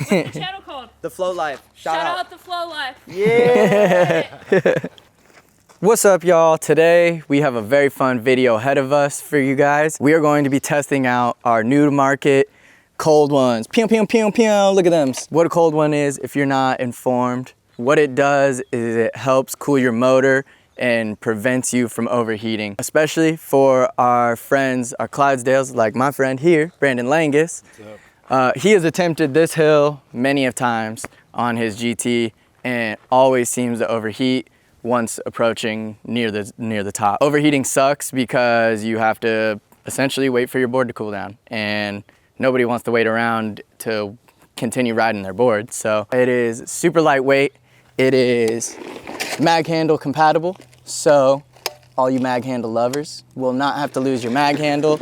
What's your channel called? TheFloatLife. Shout out TheFloatLife. Yeah. What's up, y'all? Today we have a very fun video ahead of us for you guys. We are going to be testing out our new to market cold ones. Pew, pew, pew, pew. Look at them. What a cold one is, if you're not informed, what it does is it helps cool your motor and prevents you from overheating, especially for our friends, our Clydesdales, like my friend here, Brandon Langus. He has attempted this hill many of times on his GT and always seems to overheat once approaching near the top. Overheating sucks because you have to essentially wait for your board to cool down, and nobody wants to wait around to continue riding their board. So it is super lightweight. It is mag handle compatible, so all you mag handle lovers will not have to lose your mag handle.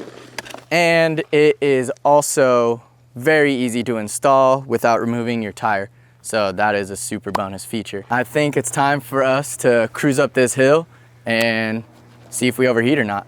And it is also very easy to install without removing your tire. So that is a super bonus feature. I think it's time for us to cruise up this hill and see if we overheat or not.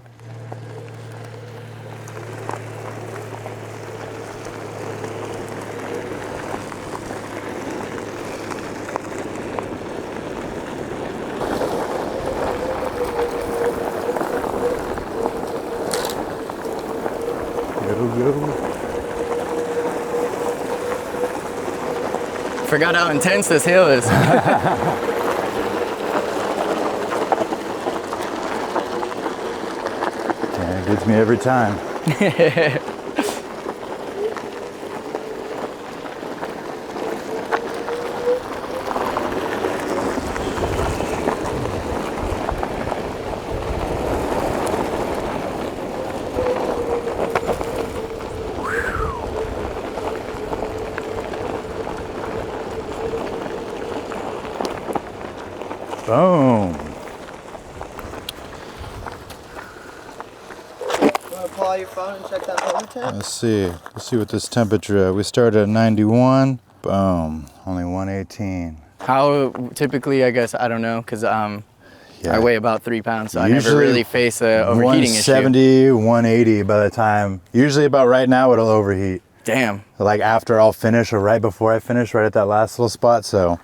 Forgot how intense this hill is. Yeah, it gets me every time. Boom. Want to pull out your phone and check that home temp? Let's see what this temperature is. We started at 91. Boom. Only 118. How typically, I guess, I don't know, because I weigh about 3 pounds, so I never Usually really face a overheating 170, 180 by the time. Usually about right now it'll overheat. Damn. Like after I'll finish or right before I finish, right at that last little spot. So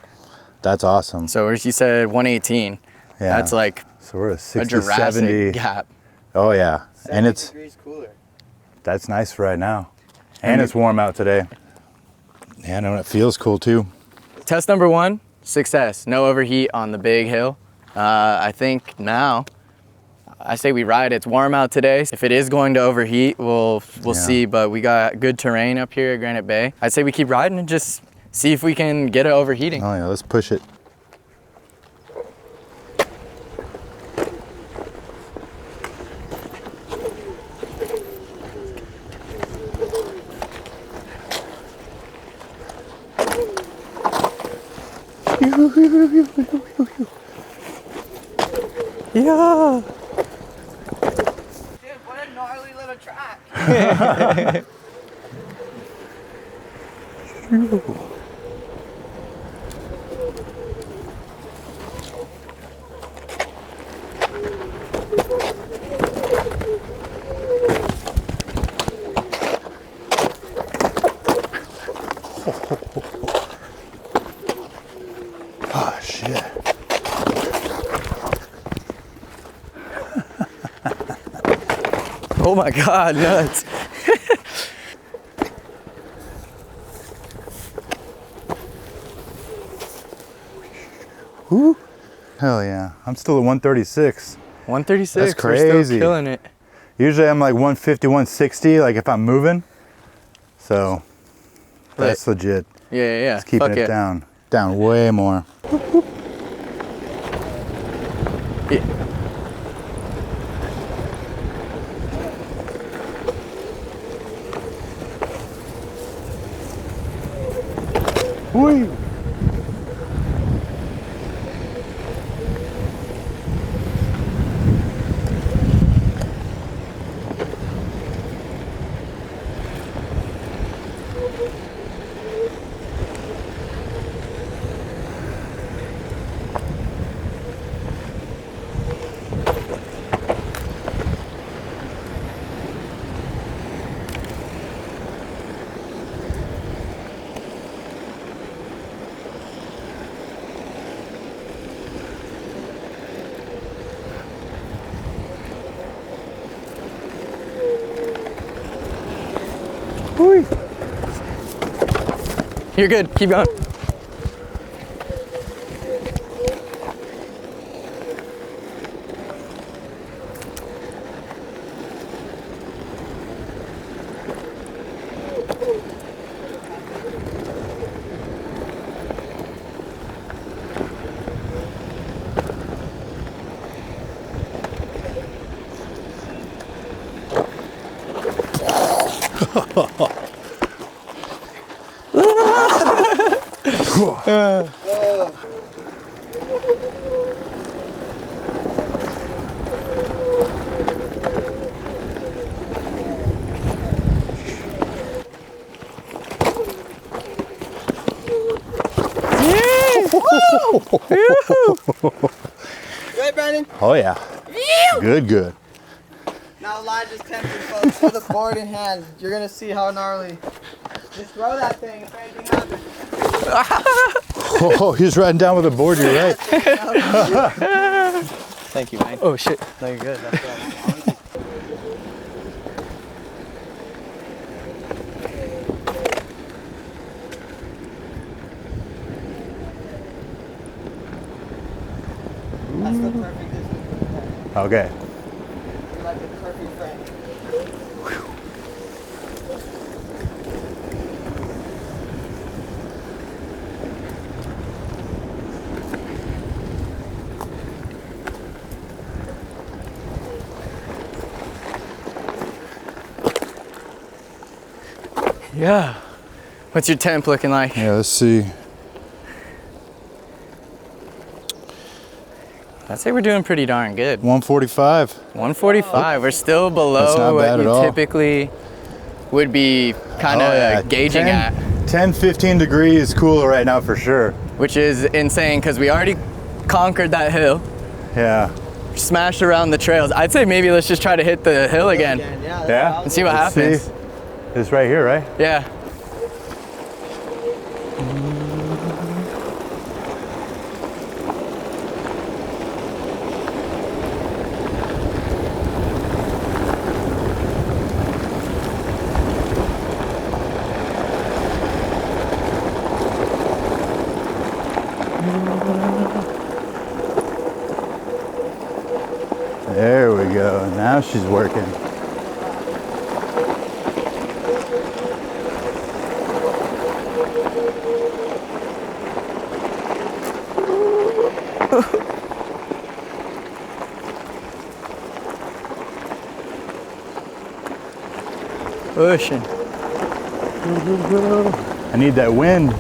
that's awesome. So as you said, 118. Yeah. That's like So we're at 60, a Jurassic 70. gap. Oh yeah. And 70 it's degrees cooler. that's nice right now. And it's warm out today. Yeah, no, it feels cool too. Test number 1, success. No overheat on the big hill. I think now, I say we ride. It's warm out today. If it is going to overheat, we'll see, but we got good terrain up here at Granite Bay. I'd say we keep riding and just see if we can get it overheating. Oh yeah, let's push it. Yeah. Dude, what a gnarly little track. Oh shit. Oh my God, nuts. Woo. Hell yeah. I'm still at 136. 136, That's we're still crazy. killing it. Usually I'm like 150, 160, like if I'm moving. So that's legit. Yeah. It's keeping it down way more. Yeah. Whee. You're good. Keep going. Good, Brandon? Oh yeah. Good. Now Elijah's tempting folks with a board in hand. You're gonna see how gnarly. Just throw that thing if anything happens. Oh, he's riding down with a board, you're right. Thank you, man. Oh shit. No, you're good. That's right. That's the perfect distance. Okay. You're like the perfect friend. Yeah. What's your temp looking like? Yeah, let's see. I'd say we're doing pretty darn good. 145. 145. We're still That's below not what bad at you all. typically would be kind of Oh, yeah. gauging 10 at, 10, 15 degrees cooler right now for sure. which is insane because we already conquered that hill, Yeah. smashed around the trails. I'd say maybe let's just try to hit the hill again Yeah. Yeah? and see what Let's happens. see. It's right here, right? Yeah. There we go. Now she's working. Pushing. I need that wind.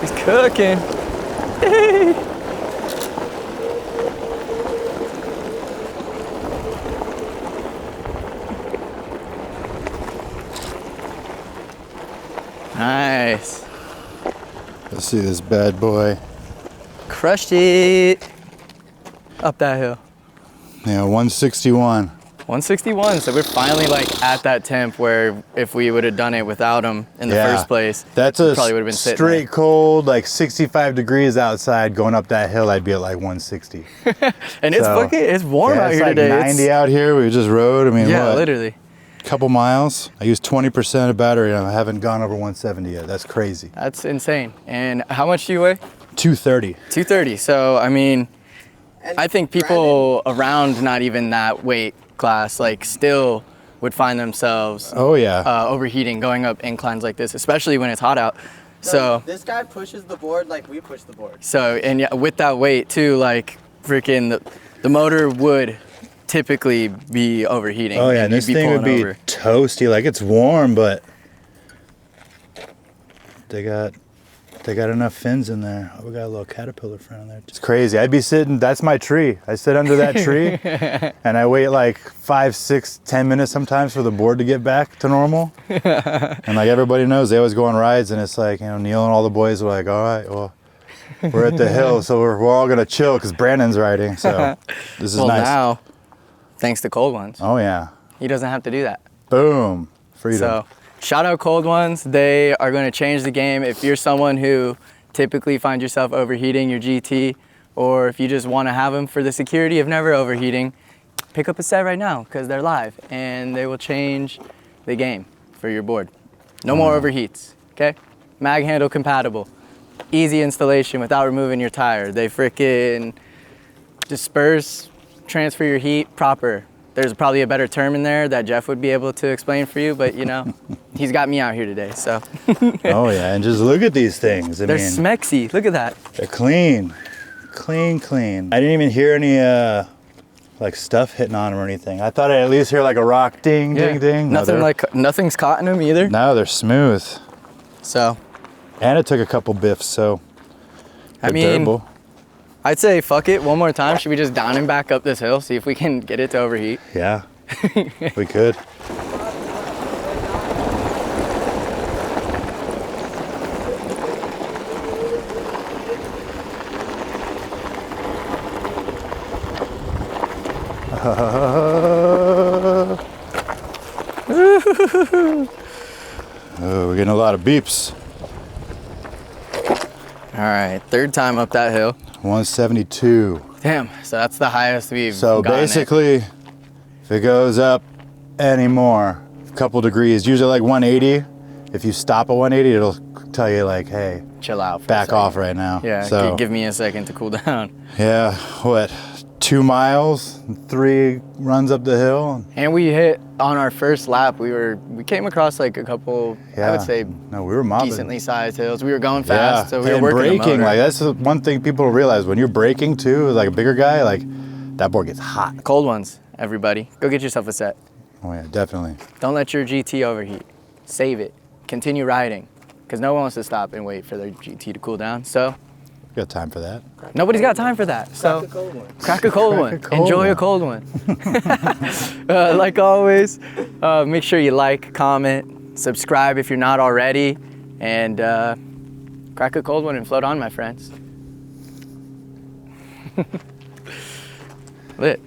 He's cooking. Nice. Let's see this bad boy. Crushed it. Up that hill. Yeah, 161. 161, so we're finally like at that temp where if we would have done it without him in the Yeah. first place, That's we a probably would have been sitting straight cold, like 65 degrees outside. Going up that hill, I'd be at like 160. there. And it's So, fucking, it's warm yeah, out it's here like today. 90 out here. We just rode. I mean, yeah, what? literally. Couple miles. I used 20% of battery and I haven't gone over 170 yet. That's crazy. That's insane. And how much do you weigh? 230. 230. So, I mean, And I think people around not even that weight class, like still would find themselves Oh yeah. overheating going up inclines like this, especially when it's hot out. So, this guy pushes the board like we push the board. and yeah, with that weight too, like freaking the motor would typically be overheating. Oh yeah, and and this you'd thing would pulling be over. toasty. Like it's warm, but they got enough fins in there. Oh, we got a little caterpillar friend there. It's crazy. I'd be sitting. That's my tree. I sit under that tree, and I wait like 5, 6, 10 minutes sometimes for the board to get back to normal. And like everybody knows, they always go on rides, and it's like, you know, Neil and all the boys are like, all right, well, we're at the hill, so we're all gonna chill because Brandon's riding. So this is Well, nice. now, thanks to Cold Ones, Oh yeah. he doesn't have to do that. Boom. Freedom. So, shout out Cold Ones. They are going to change the game. If you're someone who typically finds yourself overheating your GT, or if you just want to have them for the security of never overheating, pick up a set right now because they're live and they will change the game for your board. No more overheats. okay? Mag handle compatible. Easy installation without removing your tire. They freaking disperse, transfer your heat proper. There's probably a better term in there that Jeff would be able to explain for you, but you know, he's got me out here today, so. Oh yeah, and just look at these things. They're smexy, look at that. They're clean, clean, clean. I didn't even hear any like stuff hitting on them or anything. I thought I'd at least hear like a rock ding, ding, ding. No, Nothing's caught in them either. No, they're smooth. So. And it took a couple biffs, so I mean, durable. I'd say fuck it one more time. Should we just down and back up this hill, see if we can get it to overheat? Yeah, we could. Oh, we're getting a lot of beeps. All right, third time up that hill. 172. Damn, so that's the highest we've So basically, if it goes up any more, a couple degrees, usually like 180, if you stop at 180, it'll tell you like, hey, chill out, back off right now. Yeah, so give me a second to cool down. Yeah, what, 2 miles, 3 runs up the hill. And we hit on our first lap. We came across like a couple, yeah. I would say, no, we were mobbing. Decently sized hills. We were going fast, so we were and working braking, the motor. like that's one thing people don't realize. When you're braking too, like a bigger guy, like that board gets hot. Cold Ones, everybody. Go get yourself a set. Oh yeah, definitely. Don't let your GT overheat. Save it. Continue riding, because no one wants to stop and wait for their GT to cool down. So. We got time for that. Nobody's got time for that. So crack a cold one. Enjoy a cold one. Like always, make sure you like, comment, subscribe if you're not already, and crack a cold one and float on, my friends. Lit.